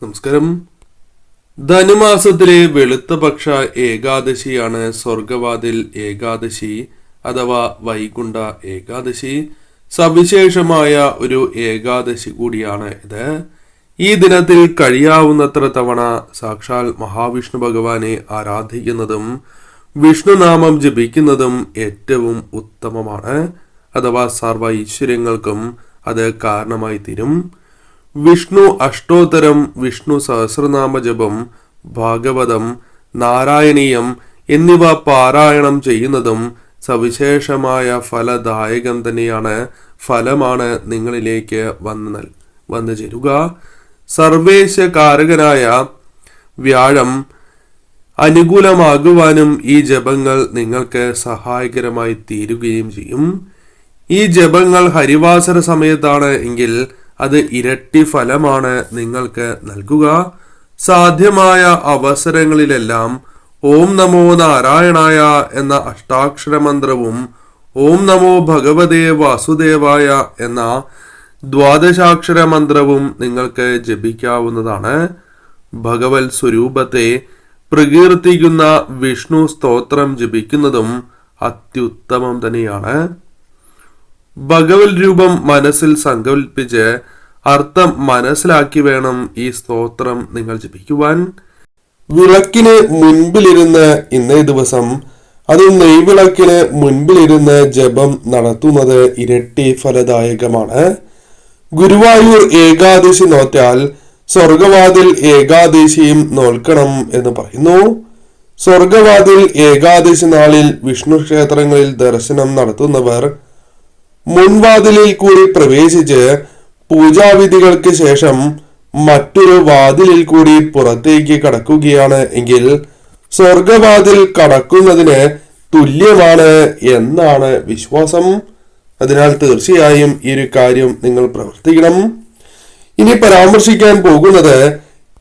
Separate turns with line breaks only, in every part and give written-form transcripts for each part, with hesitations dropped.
നമസ്കാരം. ധനുമാസത്തിലെ വെളുത്തപക്ഷ ഏകാദശിയാണ് സ്വർഗവാതിൽ ഏകാദശി അഥവാ വൈകുണ്ഠ ഏകാദശി. സവിശേഷമായ ഒരു ഏകാദശി കൂടിയാണ് ഇത്. ഈ ദിനത്തിൽ കഴിയാവുന്നത്ര തവണ സാക്ഷാൽ മഹാവിഷ്ണു ഭഗവാനെ ആരാധിക്കുന്നതും വിഷ്ണുനാമം ജപിക്കുന്നതും ഏറ്റവും ഉത്തമമാണ്. അഥവാ സർവ ഐശ്വര്യങ്ങൾക്കും അത് കാരണമായി തീരും. വിഷ്ണു അഷ്ടോത്തരം, വിഷ്ണു സഹസ്രനാമ ജപം, ഭാഗവതം, നാരായണീയം എന്നിവ പാരായണം ചെയ്യുന്നതും സവിശേഷമായ ഫലദായകം തന്നെയാണ്. ഫലമാണ് നിങ്ങളിലേക്ക് വന്നു ചേരുക. സർവേശകാരകനായ വ്യാഴം അനുകൂലമാകുവാനും ഈ ജപങ്ങൾ നിങ്ങൾക്ക് സഹായകരമായി തീരുകയും ചെയ്യും. ഈ ജപങ്ങൾ ഹരിവാസര സമയത്താണ് എങ്കിൽ അത് ഇരട്ടി ഫലമാണ് നിങ്ങൾക്ക് നൽകുക. സാധ്യമായ അവസരങ്ങളിലെല്ലാം ഓം നമോ നാരായണായ എന്ന അഷ്ടാക്ഷര മന്ത്രവും ഓം നമോ ഭഗവതേ വാസുദേവായ എന്ന ദ്വാദശാക്ഷര മന്ത്രവും നിങ്ങൾക്ക് ജപിക്കാവുന്നതാണ്. ഭഗവത് സ്വരൂപത്തെ പ്രകീർത്തിക്കുന്ന വിഷ്ണു സ്തോത്രം ജപിക്കുന്നതും അത്യുത്തമം തന്നെയാണ്. ഭഗവത് രൂപം മനസ്സിൽ സങ്കല്പിച്ച് അർത്ഥം മനസ്സിലാക്കി വേണം ഈ സ്തോത്രം നിങ്ങൾ ജപിക്കുവാൻ. വിളക്കിന് മുൻപിലിരുന്ന് ഇന്നേ ദിവസം അത് നെയ്വിളക്കിന് മുൻപിലിരുന്ന് ജപം നടത്തുന്നത് ഇരട്ടി ഫലദായകമാണ്. ഗുരുവായൂർ ഏകാദശി നോറ്റാൽ സ്വർഗവാതിൽ ഏകാദശിയും നോൽക്കണം എന്ന് പറയുന്നു. സ്വർഗവാതിൽ ഏകാദശി നാളിൽ വിഷ്ണു ക്ഷേത്രങ്ങളിൽ ദർശനം നടത്തുന്നവർ മുൻവാതിലിൽ കൂടി പ്രവേശിച്ച് പൂജാവിധികൾക്ക് ശേഷം മറ്റൊരു വാതിലിൽ കൂടി പുറത്തേക്ക് കടക്കുകയാണ് എങ്കിൽ സ്വർഗവാതിൽ കടക്കുന്നതിന് തുല്യമാണ് എന്നാണ് വിശ്വാസം. അതിനാൽ തീർച്ചയായും ഈ ഒരു കാര്യം നിങ്ങൾ പ്രവർത്തിക്കണം. ഇനി പരാമർശിക്കാൻ പോകുന്നത്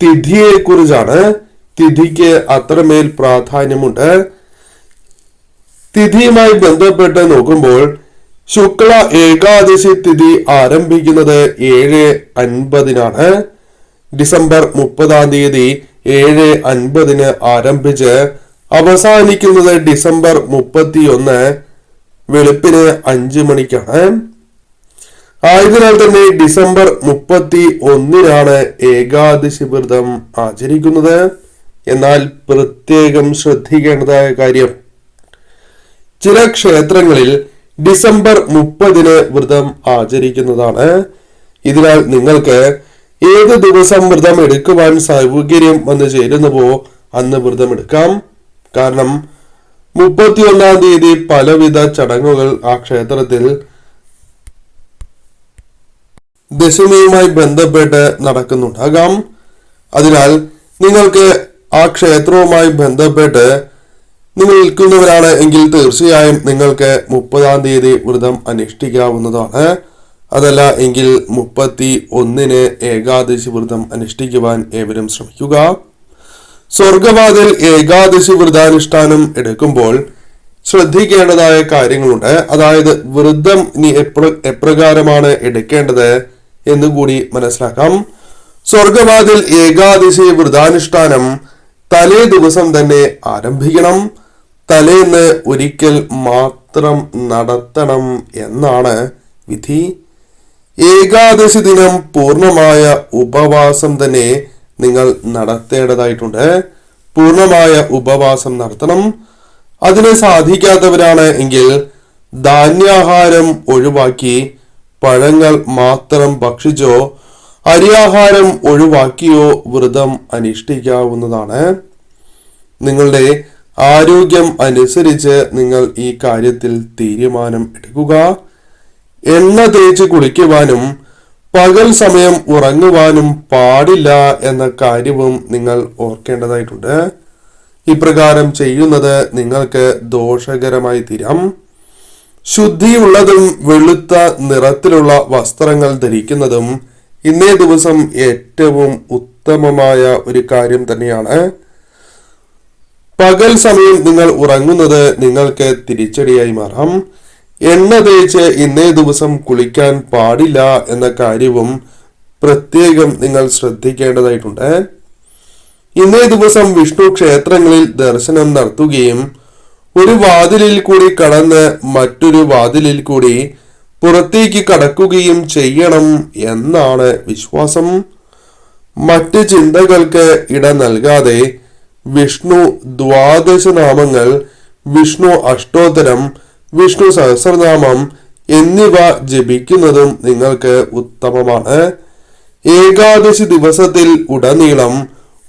തിഥിയെ കുറിച്ചാണ്. തിഥിക്ക് അത്രമേൽ പ്രാധാന്യമുണ്ട്. തിഥിയുമായി ബന്ധപ്പെട്ട് നോക്കുമ്പോൾ ശുക്ല ഏകാദശി തിഥി ആരംഭിക്കുന്നത് 7:50 ഡിസംബർ 30 7:50 ആരംഭിച്ച് അവസാനിക്കുന്നത് ഡിസംബർ 31 വെളുപ്പിന് 5 മണിക്കാണ്. ആയതിനാൽ തന്നെ ഡിസംബർ 31 ഏകാദശി വ്രതം ആചരിക്കുന്നത്. എന്നാൽ പ്രത്യേകം ശ്രദ്ധിക്കേണ്ടതായ കാര്യം, ചില ക്ഷേത്രങ്ങളിൽ ഡിസംബർ 30 വ്രതം ആചരിക്കുന്നതാണ്. ഇതിനാൽ നിങ്ങൾക്ക് ഏത് ദിവസം വ്രതം എടുക്കുവാൻ സൗകര്യം വന്നു ചേരുന്നുവോ അന്ന് വ്രതം എടുക്കാം. കാരണം 31 പലവിധ ചടങ്ങുകൾ ആ ക്ഷേത്രത്തിൽ ദശമിയുമായി ബന്ധപ്പെട്ട് നടക്കുന്നുണ്ടാകാം. അതിനാൽ നിങ്ങൾക്ക് ആ ക്ഷേത്രവുമായി ബന്ധപ്പെട്ട് നിങ്ങൾ നിൽക്കുന്നവരാണ് എങ്കിൽ തീർച്ചയായും നിങ്ങൾക്ക് 30 വ്രതം അനുഷ്ഠിക്കാവുന്നതാണ്. അതല്ല എങ്കിൽ 31 ഏകാദശി വ്രതം അനുഷ്ഠിക്കുവാൻ ഏവരും ശ്രമിക്കുക. സ്വർഗവാതിൽ ഏകാദശി വ്രതാനുഷ്ഠാനം എടുക്കുമ്പോൾ ശ്രദ്ധിക്കേണ്ടതായ കാര്യങ്ങളുണ്ട്. അതായത് വ്രതം ഇനി എപ്രകാരമാണ് എടുക്കേണ്ടത് എന്നുകൂടി മനസ്സിലാക്കാം. സ്വർഗവാതിൽ ഏകാദശി വ്രതാനുഷ്ഠാനം തലേ ദിവസം തന്നെ ആരംഭിക്കണം. തലേന്ന് ഒരിക്കൽ മാത്രം നടത്തണം എന്നാണ് വിധി. ഏകാദശി ദിനം പൂർണ്ണമായ ഉപവാസം തന്നെ നിങ്ങൾ നടത്തേണ്ടതായിട്ടുണ്ട്. പൂർണ്ണമായ ഉപവാസം നടത്തണം. അതിന് സാധിക്കാത്തവരാണ് എങ്കിൽ ധാന്യാഹാരം ഒഴിവാക്കി പഴങ്ങൾ മാത്രം ഭക്ഷിച്ചോ അരിയാഹാരം ഒഴിവാക്കിയോ വ്രതം അനുഷ്ഠിക്കാവുന്നതാണ്. നിങ്ങളുടെ ആരോഗ്യം അനുസരിച്ച് നിങ്ങൾ ഈ കാര്യത്തിൽ തീരുമാനം എടുക്കുക. എണ്ണ തേച്ച് കുളിക്കുവാനും പകൽ സമയം ഉറങ്ങുവാനും പാടില്ല എന്ന കാര്യവും നിങ്ങൾ ഓർക്കേണ്ടതായിട്ടുണ്ട്. ഇപ്രകാരം ചെയ്യുന്നത് നിങ്ങൾക്ക് ദോഷകരമായി തീരാം. ശുദ്ധിയുള്ളതും വെളുത്ത നിറത്തിലുള്ള വസ്ത്രങ്ങൾ ധരിക്കുന്നതും ഇന്നേ ദിവസം ഏറ്റവും ഉത്തമമായ ഒരു കാര്യം തന്നെയാണ്. പകൽ സമയം നിങ്ങൾ ഉറങ്ങുന്നത് നിങ്ങൾക്ക് തിരിച്ചടിയായി മാറാം. എണ്ണ തേച്ച് ഇന്നേ ദിവസം കുളിക്കാൻ പാടില്ല എന്ന കാര്യവും പ്രത്യേകം നിങ്ങൾ ശ്രദ്ധിക്കേണ്ടതായിട്ടുണ്ട്. ഇന്നേ ദിവസം വിഷ്ണു ക്ഷേത്രങ്ങളിൽ ദർശനം നടത്തുകയും ഒരു വാതിലിൽ കൂടി കടന്ന് മറ്റൊരു വാതിലിൽ കൂടി പുറത്തേക്ക് കടക്കുകയും ചെയ്യണം എന്നാണ് വിശ്വാസം. മറ്റ് ചിന്തകൾക്ക് ഇട നൽകാതെ വിഷ്ണു ദ്വാദശ നാമങ്ങൾ, വിഷ്ണു അഷ്ടോത്തരം, വിഷ്ണു സഹസ്രനാമം എന്നിവ ജപിക്കുന്നതും നിങ്ങൾക്ക് ഉത്തമമാണ്. ഏകാദശി ദിവസത്തിൽ ഉടനീളം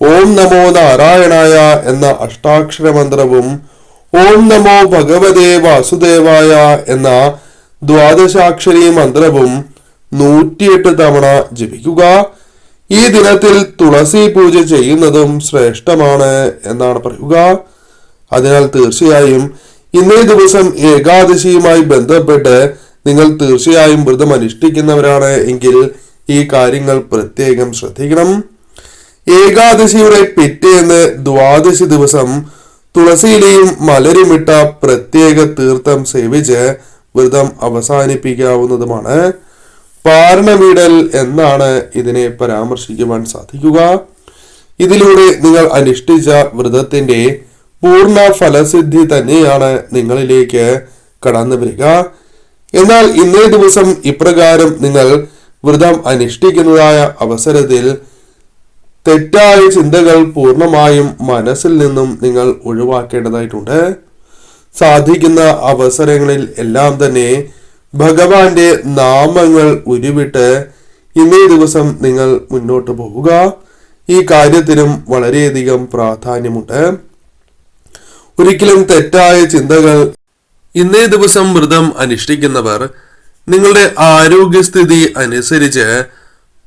ഓം നമോ നാരായണായ എന്ന അഷ്ടാക്ഷര മന്ത്രവും ഓം നമോ ഭഗവതേ വാസുദേവായ എന്ന ദ്വാദശാക്ഷരി മന്ത്രവും 108 തവണ ജപിക്കുക. ഈ ദിനത്തിൽ തുളസി പൂജ ചെയ്യുന്നതും ശ്രേഷ്ഠമാണ് എന്നാണ് പറയുക. അതിനാൽ തീർച്ചയായും ഇന്നേ ദിവസം ഏകാദശിയുമായി ബന്ധപ്പെട്ട് നിങ്ങൾ തീർച്ചയായും വ്രതം അനുഷ്ഠിക്കുന്നവരാണ് എങ്കിൽ ഈ കാര്യങ്ങൾ പ്രത്യേകം ശ്രദ്ധിക്കണം. ഏകാദശിയുടെ പിറ്റേന്ന് ദ്വാദശി ദിവസം തുളസിയിലെയും മലരുമിട്ട പ്രത്യേക തീർത്ഥം സേവിച്ച് വ്രതം അവസാനിപ്പിക്കാവുന്നതുമാണ്. പാരണമിടൽ എന്നാണ് ഇതിനെ പരാമർശിക്കുവാൻ സാധിക്കുക. ഇതിലൂടെ നിങ്ങൾ അനുഷ്ഠിച്ച വ്രതത്തിന്റെ പൂർണ്ണ ഫലസിദ്ധി തന്നെയാണ് നിങ്ങളിലേക്ക് കടന്നു വരിക. എന്നാൽ ഇന്നേ ദിവസം ഇപ്രകാരം നിങ്ങൾ വ്രതം അനുഷ്ഠിക്കുന്നതായ അവസരത്തിൽ തെറ്റായ ചിന്തകൾ പൂർണ്ണമായും മനസ്സിൽ നിന്നും നിങ്ങൾ ഒഴിവാക്കേണ്ടതായിട്ടുണ്ട്. സാധിക്കുന്ന അവസരങ്ങളിൽ എല്ലാം തന്നെ ഭഗവാന്റെ നാമങ്ങൾ ഉരുവിട്ട് ഇന്നേ ദിവസം നിങ്ങൾ മുന്നോട്ട് പോവുക. ഈ കാര്യത്തിനും വളരെയധികം പ്രാധാന്യമുണ്ട്. ഒരിക്കലും തെറ്റായ ചിന്തകൾ ഇന്നേ ദിവസം വ്രതം അനുഷ്ഠിക്കുന്നവർ നിങ്ങളുടെ ആരോഗ്യസ്ഥിതി അനുസരിച്ച്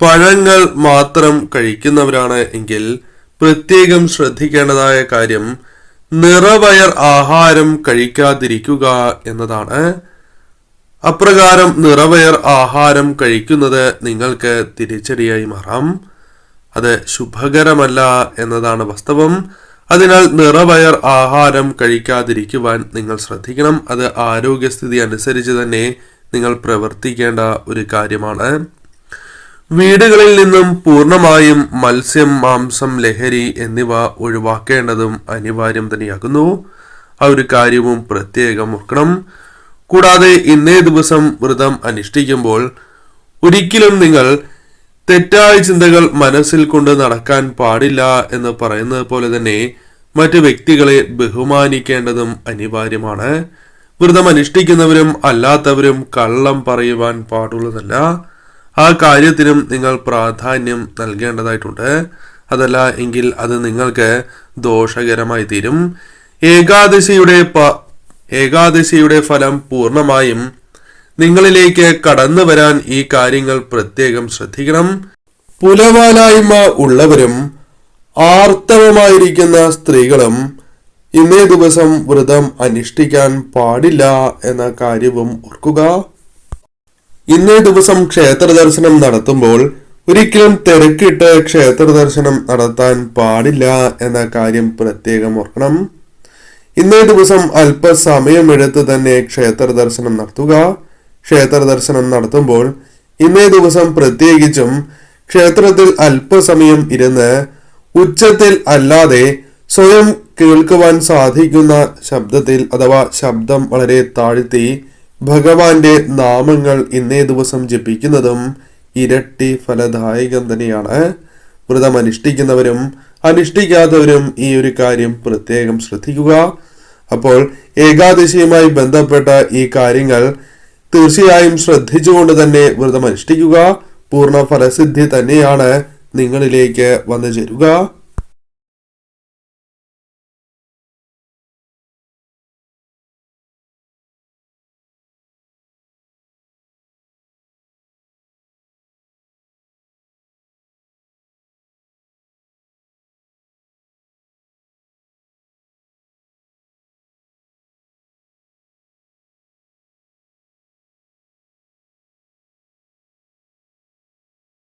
പഴങ്ങൾ മാത്രം കഴിക്കുന്നവരാണ് എങ്കിൽ പ്രത്യേകം ശ്രദ്ധിക്കേണ്ടതായ കാര്യം നിറവയർ ആഹാരം കഴിക്കാതിരിക്കുക എന്നതാണ്. അപ്രകാരം നിറവയർ ആഹാരം കഴിക്കുന്നത് നിങ്ങൾക്ക് തിരിച്ചടിയായി മാറാം. അത് ശുഭകരമല്ല എന്നതാണ് വാസ്തവം. അതിനാൽ നിറവയർ ആഹാരം കഴിക്കാതിരിക്കുവാൻ നിങ്ങൾ ശ്രദ്ധിക്കണം. അത് ആരോഗ്യസ്ഥിതി അനുസരിച്ച് തന്നെ നിങ്ങൾ പ്രവർത്തിക്കേണ്ട ഒരു കാര്യമാണ്. വീടുകളിൽ നിന്നും പൂർണ്ണമായും മത്സ്യം, മാംസം, ലഹരി എന്നിവ ഒഴിവാക്കേണ്ടതും അനിവാര്യം തന്നെയാകുന്നു. ആ ഒരു കാര്യവും പ്രത്യേകം ഓർക്കണം. കൂടാതെ ഇന്നേ ദിവസം വ്രതം അനുഷ്ഠിക്കുമ്പോൾ ഒരിക്കലും നിങ്ങൾ തെറ്റായ ചിന്തകൾ മനസ്സിൽ കൊണ്ട് നടക്കാൻ പാടില്ല എന്ന് പറയുന്നത് പോലെ തന്നെ മറ്റു വ്യക്തികളെ ബഹുമാനിക്കേണ്ടതും അനിവാര്യമാണ്. വ്രതം അനുഷ്ഠിക്കുന്നവരും അല്ലാത്തവരും കള്ളം പറയുവാൻ പാടുള്ളതല്ല. ആ കാര്യത്തിനും നിങ്ങൾ പ്രാധാന്യം നൽകേണ്ടതായിട്ടുണ്ട്. അതല്ല എങ്കിൽ അത് നിങ്ങൾക്ക് ദോഷകരമായി തീരും. ഏകാദശിയുടെ ഫലം പൂർണ്ണമായും നിങ്ങളിലേക്ക് കടന്നു വരാൻ ഈ കാര്യങ്ങൾ പ്രത്യേകം ശ്രദ്ധിക്കണം. പുലവാലായ്മ ഉള്ളവരും ആർത്തവമായിരിക്കുന്ന സ്ത്രീകളും ഇന്നേ ദിവസം വ്രതം അനുഷ്ഠിക്കാൻ പാടില്ല എന്ന കാര്യവും ഓർക്കുക. ഇന്നേ ദിവസം ക്ഷേത്ര ദർശനം നടത്തുമ്പോൾ ഒരിക്കലും തിരക്കിട്ട് ക്ഷേത്ര ദർശനം നടത്താൻ പാടില്ല എന്ന കാര്യം പ്രത്യേകം ഓർക്കണം. ഇന്നേ ദിവസം അല്പസമയമെടുത്ത് തന്നെ ക്ഷേത്ര ദർശനം നടത്തുക. ക്ഷേത്ര ദർശനം നടത്തുമ്പോൾ ഇന്നേ ദിവസം പ്രത്യേകിച്ചും ക്ഷേത്രത്തിൽ അല്പസമയം ഇരുന്ന് ഉച്ചത്തിൽ അല്ലാതെ സ്വയം കേൾക്കുവാൻ സാധിക്കുന്ന ശബ്ദത്തിൽ അഥവാ ശബ്ദം വളരെ താഴ്ത്തി ഭഗവാന്റെ നാമങ്ങൾ ഇന്നേ ദിവസം ജപിക്കുന്നതും ഇരട്ടി ഫലദായകം തന്നെയാണ്. വ്രതം അനുഷ്ഠിക്കുന്നവരും അനുഷ്ഠിക്കാത്തവരും ഈ ഒരു കാര്യം പ്രത്യേകം ശ്രദ്ധിക്കുക. അപ്പോൾ ഏകാദശിയുമായി ബന്ധപ്പെട്ട ഈ കാര്യങ്ങൾ തീർച്ചയായും ശ്രദ്ധിച്ചുകൊണ്ട് തന്നെ വ്രതം അനുഷ്ഠിക്കുക. പൂർണ്ണ ഫലസിദ്ധി തന്നെയാണ് നിങ്ങളിലേക്ക് വന്നു ചേരുക.